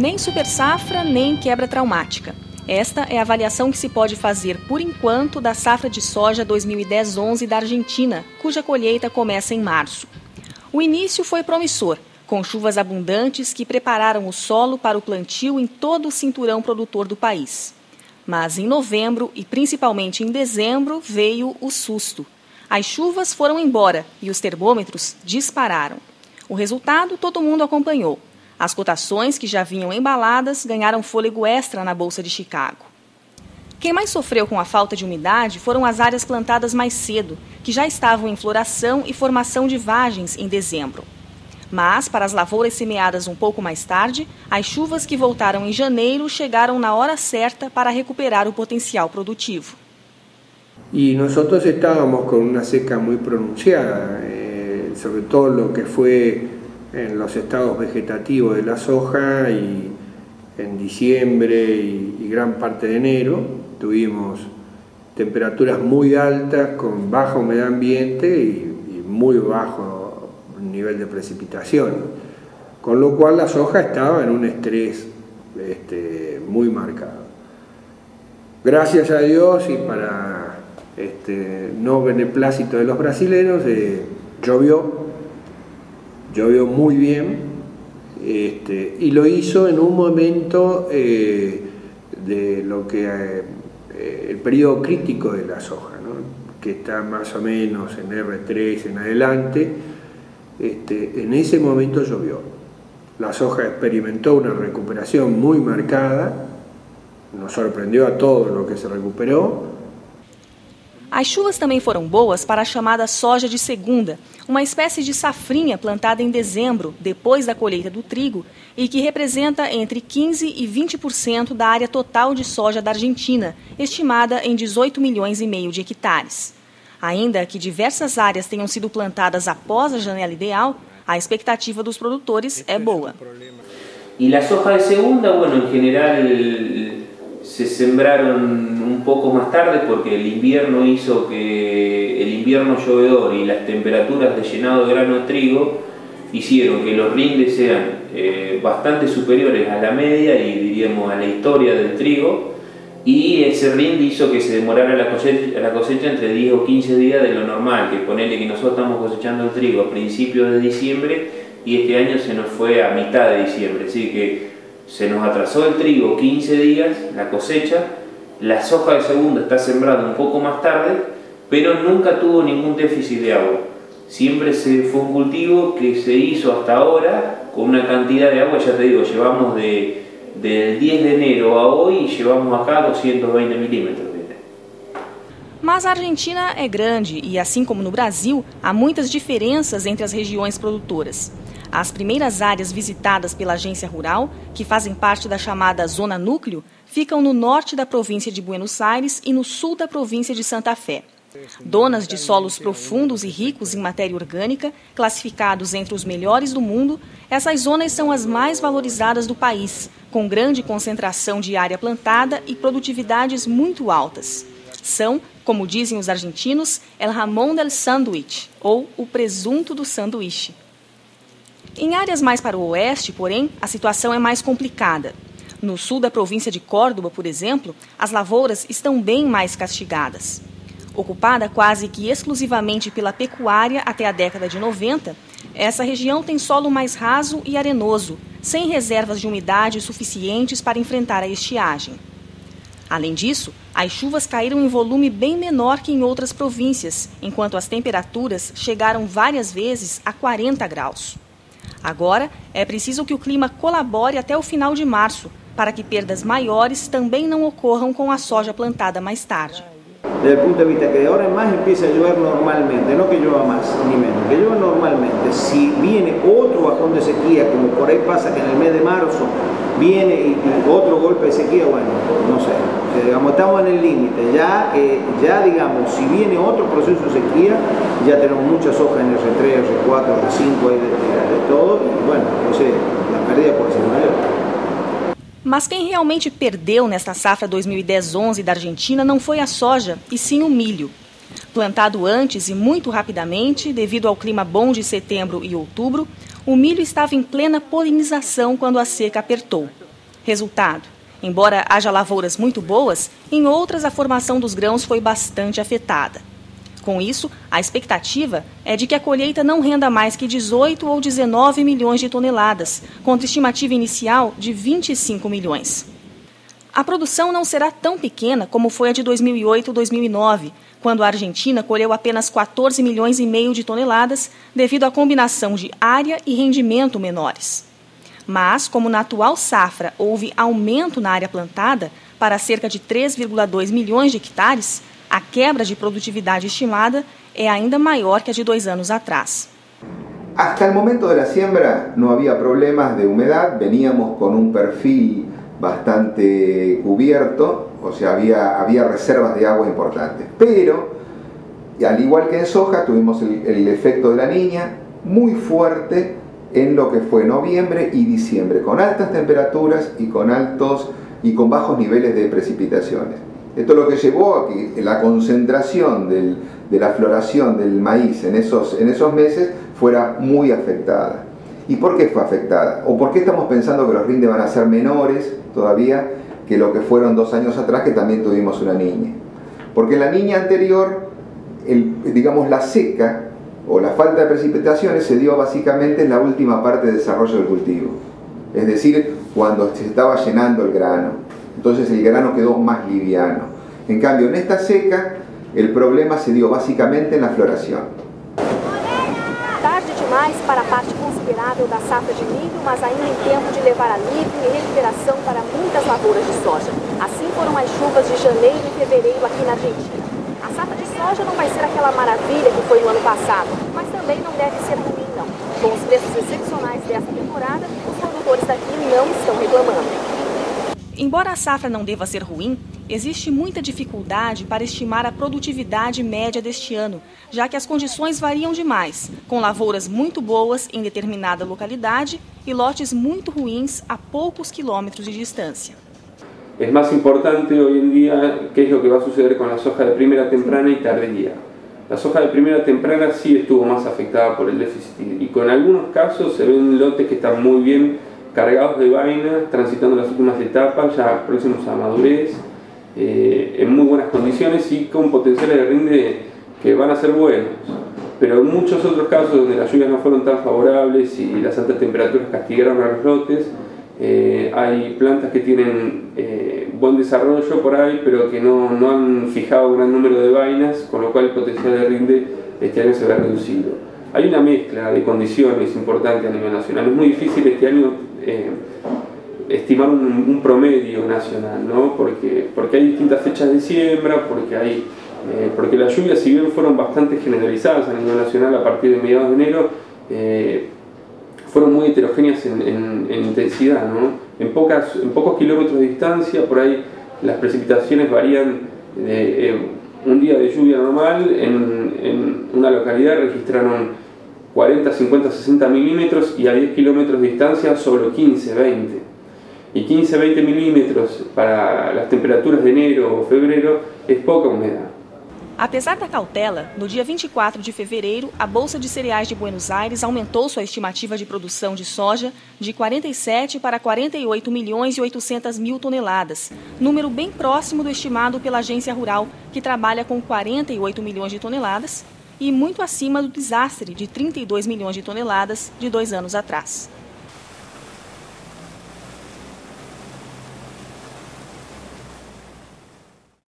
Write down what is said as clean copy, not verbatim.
Nem super safra, nem quebra traumática. Esta é a avaliação que se pode fazer, por enquanto, da safra de soja 2010-11 da Argentina, cuja colheita começa em março. O início foi promissor, com chuvas abundantes que prepararam o solo para o plantio em todo o cinturão produtor do país. Mas em novembro e principalmente em dezembro veio o susto. As chuvas foram embora e os termômetros dispararam. O resultado todo mundo acompanhou. As cotações, que já vinham embaladas, ganharam fôlego extra na Bolsa de Chicago. Quem mais sofreu com a falta de umidade foram as áreas plantadas mais cedo, que já estavam em floração e formação de vagens em dezembro. Mas, para as lavouras semeadas um pouco mais tarde, as chuvas que voltaram em janeiro chegaram na hora certa para recuperar o potencial produtivo. Y nosotros estábamos con una seca muy pronunciada, sobre todo lo que fue en los estados vegetativos de la soja, y en diciembre y gran parte de enero tuvimos temperaturas muy altas con baja humedad ambiente y muy bajo nivel de precipitación, con lo cual la soja estaba en un estrés muy marcado. Gracias a Dios y para no beneplácito de los brasileños, llovió muy bien, y lo hizo en un momento de lo que el periodo crítico de la soja, ¿no? Que está más o menos en R3 en adelante. En ese momento llovió. La soja experimentó una recuperación muy marcada, nos sorprendió a todos lo que se recuperó. As chuvas também foram boas para a chamada soja de segunda, uma espécie de safrinha plantada em dezembro, depois da colheita do trigo, e que representa entre 15% e 20% da área total de soja da Argentina, estimada em 18 milhões e meio de hectares. Ainda que diversas áreas tenham sido plantadas após a janela ideal, a expectativa dos produtores é boa. E a soja de segunda, em geral, se sembraron un poco más tarde porque el invierno hizo que el invierno llovedor y las temperaturas de llenado de grano de trigo hicieron que los rindes sean bastante superiores a la media y diríamos a la historia del trigo, y ese rinde hizo que se demorara la cosecha entre 10 o 15 días de lo normal, que ponele que nosotros estamos cosechando el trigo a principios de diciembre y este año se nos fue a mitad de diciembre, así que se nos atrasó el trigo 15 días, la cosecha. La soja de segunda está sembrada un poco más tarde, pero nunca tuvo ningún déficit de agua. Siempre fue un cultivo que se hizo hasta ahora con una cantidad de agua, ya te digo, llevamos del 10 de enero a hoy y llevamos acá 220 milímetros. Mas a Argentina é grande e, assim como no Brasil, há muitas diferenças entre as regiões produtoras. As primeiras áreas visitadas pela Agência Rural, que fazem parte da chamada Zona Núcleo, ficam no norte da província de Buenos Aires e no sul da província de Santa Fé. Donas de solos profundos e ricos em matéria orgânica, classificados entre os melhores do mundo, essas zonas são as mais valorizadas do país, com grande concentração de área plantada e produtividades muito altas. São, como dizem os argentinos, el jamón del sándwich, ou o presunto do sanduíche. Em áreas mais para o oeste, porém, a situação é mais complicada. No sul da província de Córdoba, por exemplo, as lavouras estão bem mais castigadas. Ocupada quase que exclusivamente pela pecuária até a década de 90, essa região tem solo mais raso e arenoso, sem reservas de umidade suficientes para enfrentar a estiagem. Além disso, as chuvas caíram em volume bem menor que em outras províncias, enquanto as temperaturas chegaram várias vezes a 40 graus. Agora, é preciso que o clima colabore até o final de março, para que perdas maiores também não ocorram com a soja plantada mais tarde. Desde el punto de vista que de ahora en más empieza a llover normalmente, no que llueva más ni menos, que llueva normalmente. Si viene otro bajón de sequía, como por ahí pasa que en el mes de marzo viene y otro golpe de sequía, bueno, no sé, digamos, estamos en el límite, ya digamos, si viene otro proceso de sequía, ya tenemos mucha soja en R3, R4, R5, de todo, y bueno, entonces la pérdida puede ser mayor. Mas quem realmente perdeu nesta safra 2010-11 da Argentina não foi a soja, e sim o milho. Plantado antes e muito rapidamente, devido ao clima bom de setembro e outubro, o milho estava em plena polinização quando a seca apertou. Resultado: embora haja lavouras muito boas, em outras a formação dos grãos foi bastante afetada. Com isso, a expectativa é de que a colheita não renda mais que 18 ou 19 milhões de toneladas, contra estimativa inicial de 25 milhões. A produção não será tão pequena como foi a de 2008-2009, quando a Argentina colheu apenas 14 milhões e meio de toneladas devido à combinação de área e rendimento menores. Mas, como na atual safra houve aumento na área plantada para cerca de 3,2 milhões de hectares, a quebra de produtividade estimada é ainda maior que a de 2 anos atrás. Hasta el momento de la siembra no había problemas de humedad, veníamos con un perfil bastante cubierto, o sea, había reservas de agua importantes. Pero, al igual que en soja, tuvimos el efecto de la Niña muy fuerte en lo que fue noviembre y diciembre, con altas temperaturas y con bajos niveles de precipitaciones. Esto es lo que llevó a que la concentración de la floración del maíz en esos meses fuera muy afectada. ¿Y por qué fue afectada? ¿O por qué estamos pensando que los rindes van a ser menores todavía que lo que fueron 2 años atrás, que también tuvimos una Niña? Porque en la Niña anterior, digamos, la seca o la falta de precipitaciones se dio básicamente en la última parte de desarrollo del cultivo. Es decir, cuando se estaba llenando el grano. Entonces el grano quedó más liviano. En cambio, en esta seca, el problema se dio básicamente en la floración. Tarde demais para a parte considerável da safra de milho, mas ainda em tempo de levar alívio e recuperação para muitas lavouras de soja. Assim foram as chuvas de janeiro e fevereiro aqui na Argentina. A safra de soja não vai ser aquela maravilha que foi o ano passado, mas também não deve ser ruim, não. Com os preços excepcionais dessa temporada, os produtores daqui não estão reclamando. Embora a safra não deva ser ruim, existe muita dificuldade para estimar a produtividade média deste ano, já que as condições variam demais, com lavouras muito boas em determinada localidade e lotes muito ruins a poucos quilômetros de distância. Es más importante hoy en día qué es lo que va a suceder con la soja de primera temprana y tardía. La soja de primera temprana sí estuvo más afectada por el déficit y con algunos casos se ven lotes que están muy bien cargados de vaina, transitando las últimas etapas, ya próximos a madurez, en muy buenas condiciones y con potenciales de rinde que van a ser buenos. Pero en muchos otros casos donde las lluvias no fueron tan favorables y las altas temperaturas castigaron a los lotes, hay plantas que tienen buen desarrollo por ahí, pero que no han fijado un gran número de vainas, con lo cual el potencial de rinde este año se ve reducido. Hay una mezcla de condiciones importante a nivel nacional. Es muy difícil este año estimar un promedio nacional, ¿no? Porque hay distintas fechas de siembra, porque las lluvias, si bien fueron bastante generalizadas a nivel nacional a partir de mediados de enero, fueron muy heterogéneas en intensidad, ¿no? En pocos kilómetros de distancia, por ahí las precipitaciones varían un día de lluvia normal, en una localidad registraron 40, 50, 60 milímetros y a 10 kilómetros de distancia solo 15, 20. Y 15, 20 milímetros para las temperaturas de enero o febrero es poca humedad. Apesar da cautela, no dia 24 de fevereiro, a Bolsa de Cereais de Buenos Aires aumentou sua estimativa de produção de soja de 47 para 48 milhões e 800 mil toneladas, número bem próximo do estimado pela Agência Rural, que trabalha com 48 milhões de toneladas, e muito acima do desastre de 32 milhões de toneladas de 2 anos atrás.